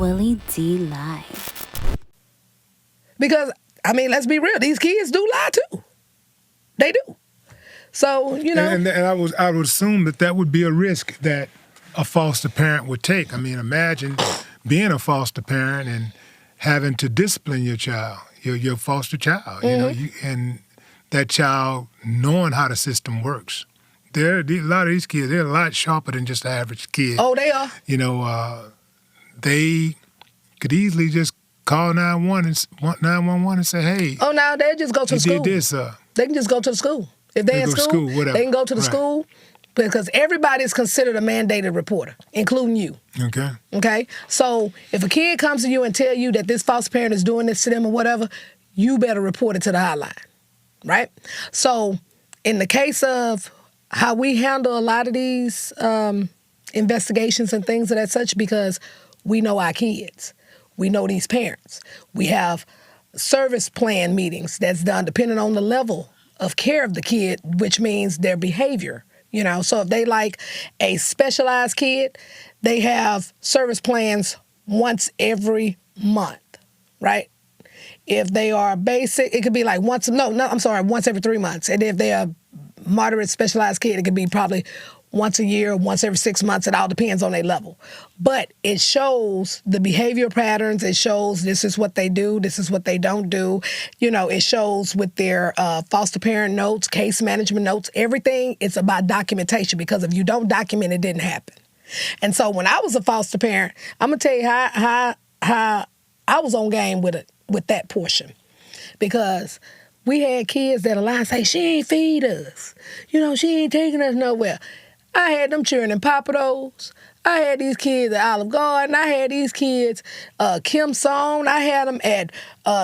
Willie D Live. Because, I mean, let's be real. These kids do lie, too. They do. So, you know. And I would assume that would be a risk that a foster parent would take. I mean, imagine being a foster parent and having to discipline your child, your foster child, you know, and that child knowing how the system works. A lot of these kids, they're a lot sharper than just the average kid. Oh, they are. You know, they could easily just call 911 and say, hey. Oh, now they just go to the school. You did this. They can just go to the school. If they're in school, they can go to the school because everybody is considered a mandated reporter, including you. Okay. Okay? So if a kid comes to you and tell you that this foster parent is doing this to them or whatever, you better report it to the hotline, right? So in the case of how we handle a lot of these investigations and things of that such, because we know our kids. We know these parents. We have service plan meetings that's done depending on the level of care of the kid, which means their behavior. You know, so if they like a specialized kid, they have service plans once every month, right? If they are basic, it could be like once every 3 months. And if they're a moderate specialized kid, it could be probably once a year, once every 6 months. It all depends on their level. But it shows the behavior patterns. It shows this is what they do, this is what they don't do. You know, it shows with their foster parent notes, case management notes, everything. It's about documentation, because if you don't document, it didn't happen. And so when I was a foster parent, I'm going to tell you how I was on game with that portion. Because we had kids that lie and say, she ain't feed us. You know, she ain't taking us nowhere. I had them cheering in Papados. I had these kids at Olive Garden. I had these kids, Kim Song. I had them at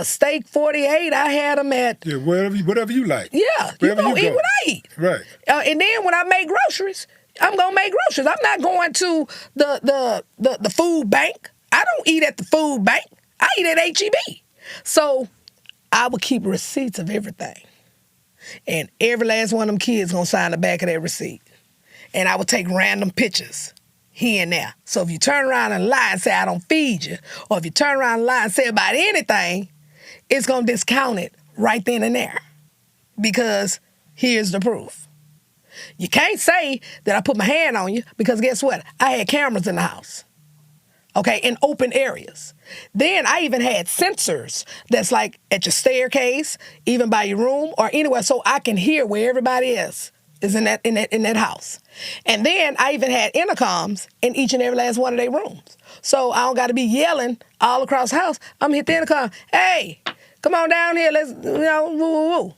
Steak 48. I had them at... Yeah, whatever you like. Yeah, you gonna eat what I eat. Right. And then when I make groceries, I'm going to make groceries. I'm not going to the food bank. I don't eat at the food bank. I eat at H-E-B. So I would keep receipts of everything. And every last one of them kids going to sign the back of that receipt. And I would take random pictures here and there. So if you turn around and lie and say, I don't feed you, or if you turn around and lie and say about anything, it's going to discount it right then and there. Because here's the proof. You can't say that I put my hand on you, because guess what? I had cameras in the house. Okay, in open areas. Then I even had sensors that's like at your staircase, even by your room, or anywhere, so I can hear where everybody is in that house. And then I even had intercoms in each and every last one of their rooms. So I don't got to be yelling all across the house. I'm hit the intercom. Hey, come on down here. Let's, woo, woo, woo.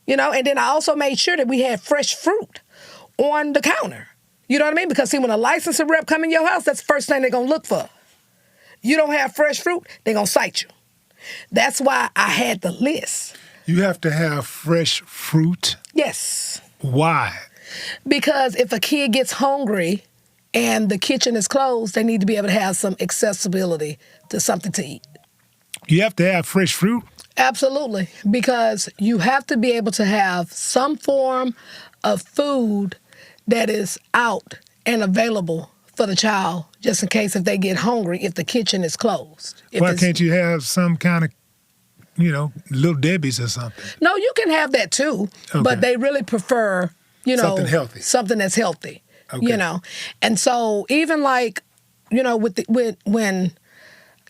You know, and then I also made sure that we had fresh fruit on the counter. You know what I mean? Because see, when a licensing rep come in your house, that's the first thing they're going to look for. You don't have fresh fruit, they're going to cite you. That's why I had the list. You have to have fresh fruit? Yes. Why? Because if a kid gets hungry and the kitchen is closed, they need to be able to have some accessibility to something to eat. You have to have fresh fruit? Absolutely. Because you have to be able to have some form of food that is out and available for the child, just in case if they get hungry, if the kitchen is closed. Why can't you have some kind of, Little Debbie's or something? No, you can have that too, but they really prefer, something healthy. Something that's healthy, okay. And so even like, when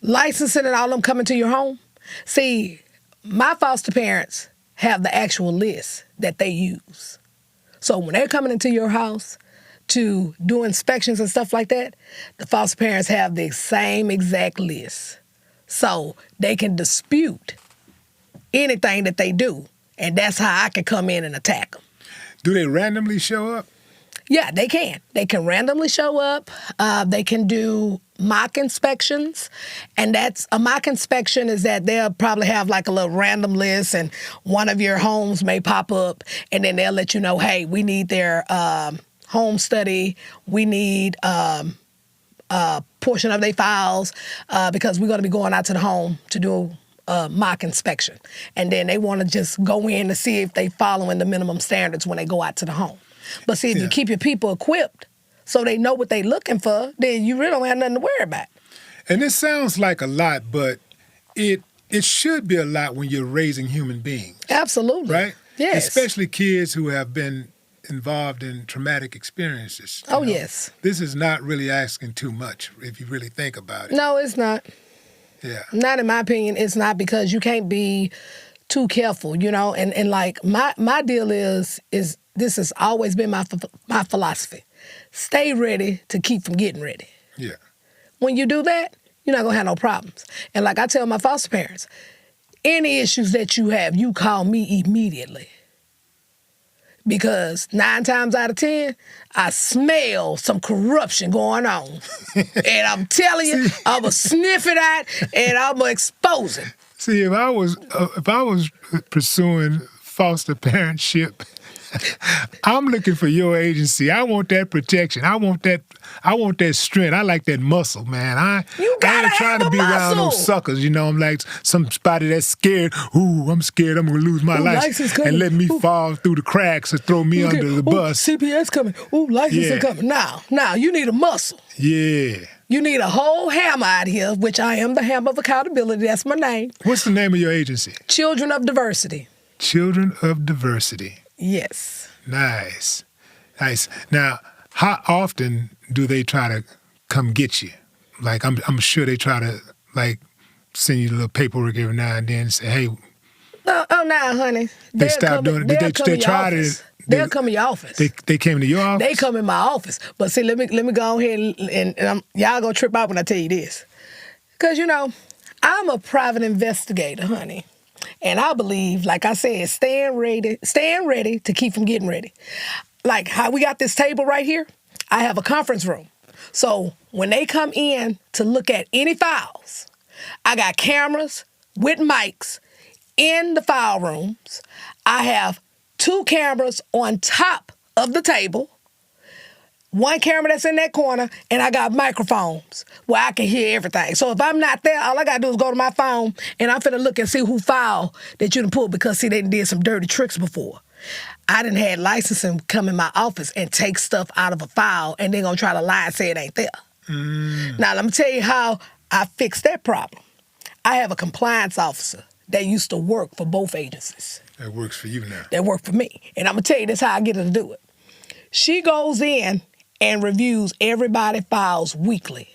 licensing and all them coming to your home, see, my foster parents have the actual list that they use. So when they're coming into your house to do inspections and stuff like that, the foster parents have the same exact list. So they can dispute anything that they do, and that's how I can come in and attack them. Do they randomly show up? Yeah, they can. They can randomly show up. They can do mock inspections, and that's a mock inspection is that they'll probably have like a little random list, and one of your homes may pop up, and then they'll let you know, hey, we need their home study, we need a portion of their files, because we're going to be going out to the home to do a mock inspection. And then they want to just go in to see if they following the minimum standards when they go out to the home. But see, if you keep your people equipped so they know what they're looking for, then you really don't have nothing to worry about. And this sounds like a lot, but it should be a lot when you're raising human beings. Absolutely. Right? Yes. Especially kids who have been involved in traumatic experiences. Oh, yes. This is not really asking too much if you really think about it. No, it's not. Yeah. Not in my opinion. It's not, because you can't be too careful, and like my deal is this has always been my philosophy. Stay ready to keep from getting ready. Yeah. When you do that, you're not going to have no problems. And like I tell my foster parents, any issues that you have, you call me immediately. Because 9 times out of 10, I smell some corruption going on. And I'm telling you, I'm going to sniff it out and I'm going to expose it. See, if I was pursuing foster parentship, I'm looking for your agency. I want that protection. I want that strength. I like that muscle, man. I ain't trying to be around those suckers, I'm like somebody that's scared. Ooh, I'm scared I'm gonna lose my license and let me fall through the cracks or throw me under the bus. CPS coming. Ooh, license is coming. Now, you need a muscle. Yeah. You need a whole hammer out here, which I am the hammer of accountability. That's my name. What's the name of your agency? Children of Diversity. Children of Diversity. Yes. Nice. Now, how often do they try to come get you? Like, I'm sure they try to, like, send you a little paperwork every now and then and say, hey. No, honey. They stopped doing it. Did they try to? They'll come in your office. They came to your office? They come in my office. But see, let me go ahead and y'all gonna trip out when I tell you this. Because, I'm a private investigator, honey. And I believe, like I said, staying ready to keep from getting ready. Like how we got this table right here, I have a conference room. So when they come in to look at any files, I got cameras with mics in the file rooms. I have 2 cameras on top of the table, 1 camera that's in that corner, and I got microphones where I can hear everything. So if I'm not there, all I got to do is go to my phone, and I'm finna look and see who file that you done pulled, because, see, they did some dirty tricks before. I done had licensing come in my office and take stuff out of a file, and they're going to try to lie and say it ain't there. Now, let me tell you how I fixed that problem. I have a compliance officer that used to work for both agencies. That works for you now. That work for me. And I'm going to tell you this how I get her to do it. She goes in and reviews everybody's files weekly.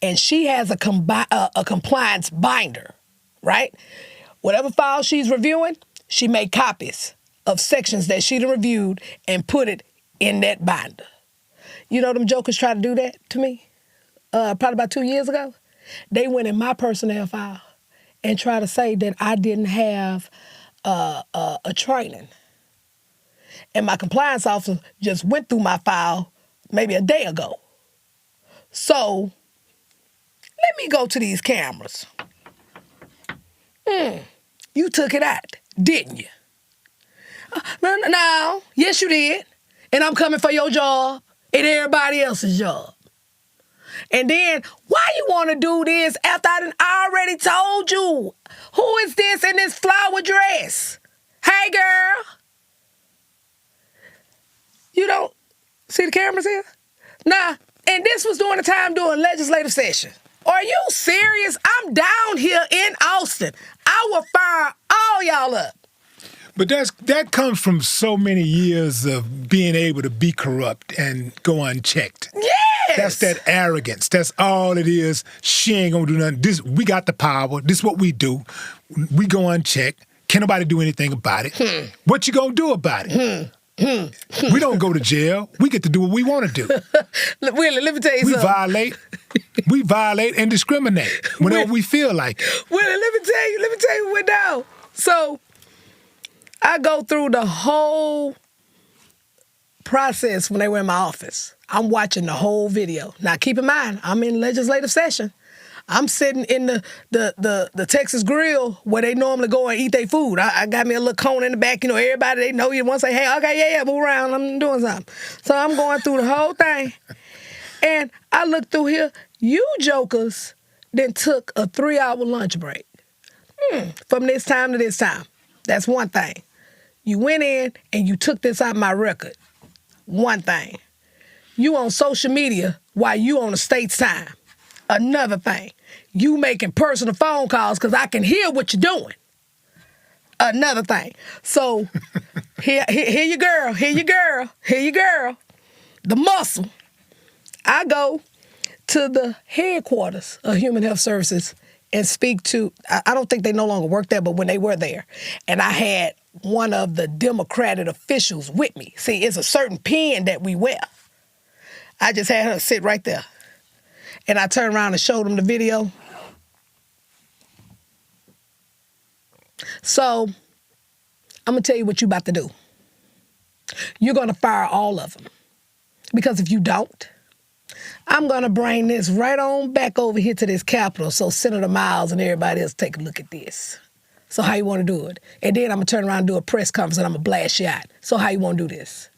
And she has a compliance binder, right? Whatever file she's reviewing, she make copies of sections that she done reviewed and put it in that binder. You know them jokers tried to do that to me probably about 2 years ago? They went in my personnel file and tried to say that I didn't have a training. And my compliance officer just went through my file maybe a day ago. So, let me go to these cameras. You took it out, didn't you? No, yes you did. And I'm coming for your job and everybody else's job. And then, why you want to do this after I done already told you? Who is this in this flower dress? Hey, girl. You don't see the cameras here? Nah, and this was during the time during legislative session. Are you serious? I'm down here in Austin. I will fire all y'all up. But that comes from so many years of being able to be corrupt and go unchecked. Yes! That's that arrogance. That's all it is. She ain't gonna do nothing. We got the power. This is what we do. We go unchecked. Can't nobody do anything about it. What you gonna do about it? We don't go to jail. We get to do what we want to do. Willie, let me tell you something. We violate and discriminate whenever we feel like it. Willie, let me tell you what went down. So, I go through the whole process when they were in my office. I'm watching the whole video. Now, keep in mind, I'm in legislative session. I'm sitting in the Texas Grill where they normally go and eat their food. I got me a little cone in the back. Everybody, they know you want to say, hey, okay, yeah, move around. I'm doing something. So I'm going through the whole thing. And I look through here. You jokers then took a 3-hour lunch break. From this time to this time. That's one thing. You went in and you took this out of my record. One thing. You on social media while you on the state's time. Another thing, you making personal phone calls because I can hear what you're doing. Another thing. So, here you girl, the muscle. I go to the headquarters of Human Health Services and speak to, I don't think they no longer work there, but when they were there, and I had one of the Democratic officials with me. See, it's a certain pin that we wear. I just had her sit right there. And I turned around and showed them the video. So, I'm going to tell you what you're about to do. You're going to fire all of them. Because if you don't, I'm going to bring this right on back over here to this Capitol so Senator Miles and everybody else take a look at this. So how you want to do it? And then I'm going to turn around and do a press conference and I'm going to blast you out. So how you want to do this?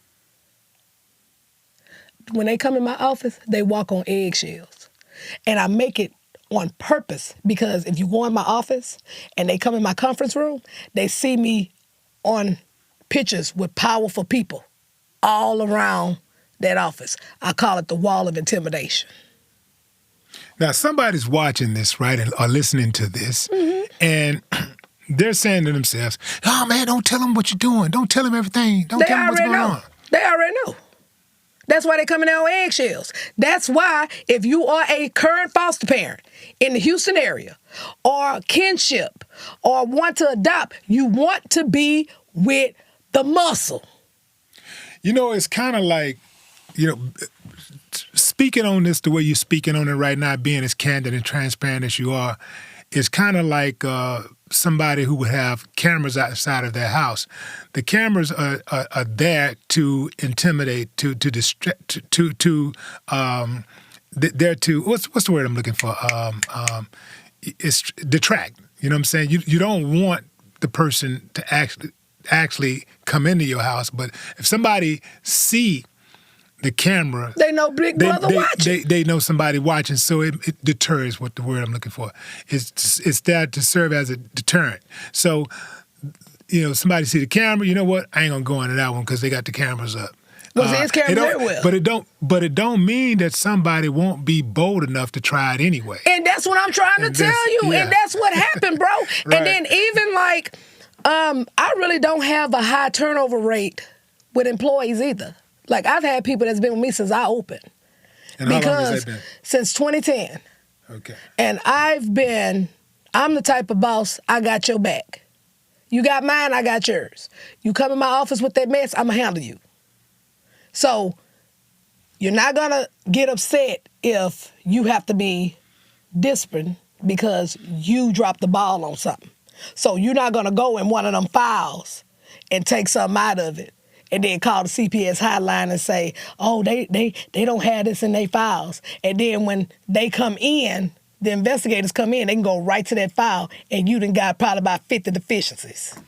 When they come in my office, they walk on eggshells. And I make it on purpose because if you go in my office and they come in my conference room, they see me on pictures with powerful people all around that office. I call it the wall of intimidation. Now, somebody's watching this, right, or listening to this, and they're saying to themselves, oh, man, don't tell them what you're doing. Don't tell them everything. Don't tell them what's going on. They already know. That's why they're coming out on eggshells. That's why if you are a current foster parent in the Houston area or kinship or want to adopt, you want to be with the muscle. You know, it's kind of like, you know, speaking on this the way you're speaking on it right now, being as candid and transparent as you are, is kind of like somebody who would have cameras outside of their house. The cameras are there to intimidate, they're to what's the word I'm looking for? It's detract. You know what I'm saying? You don't want the person to actually come into your house, but if somebody see the camera, they know Big Brother watching. They know somebody watching, so it deters. What the word I'm looking for? It's there to serve as a deterrent. So, you know, somebody see the camera. You know what? I ain't gonna go into that one because they got the cameras up. Well, there's cameras everywhere. But it don't mean that somebody won't be bold enough to try it anyway. And that's what I'm trying to tell you. Yeah. And that's what happened, bro. Right. And then even like, I really don't have a high turnover rate with employees either. Like, I've had people that's been with me since I opened. And how long has that been? Since 2010. Okay. And I'm the type of boss, I got your back. You got mine, I got yours. You come in my office with that mess, I'm going to handle you. So, you're not going to get upset if you have to be disciplined because you dropped the ball on something. So, you're not going to go in one of them files and take something out of it and then call the CPS hotline and say, oh, they don't have this in their files. And then when they come in, the investigators come in, they can go right to that file, and you done got probably about 50 deficiencies.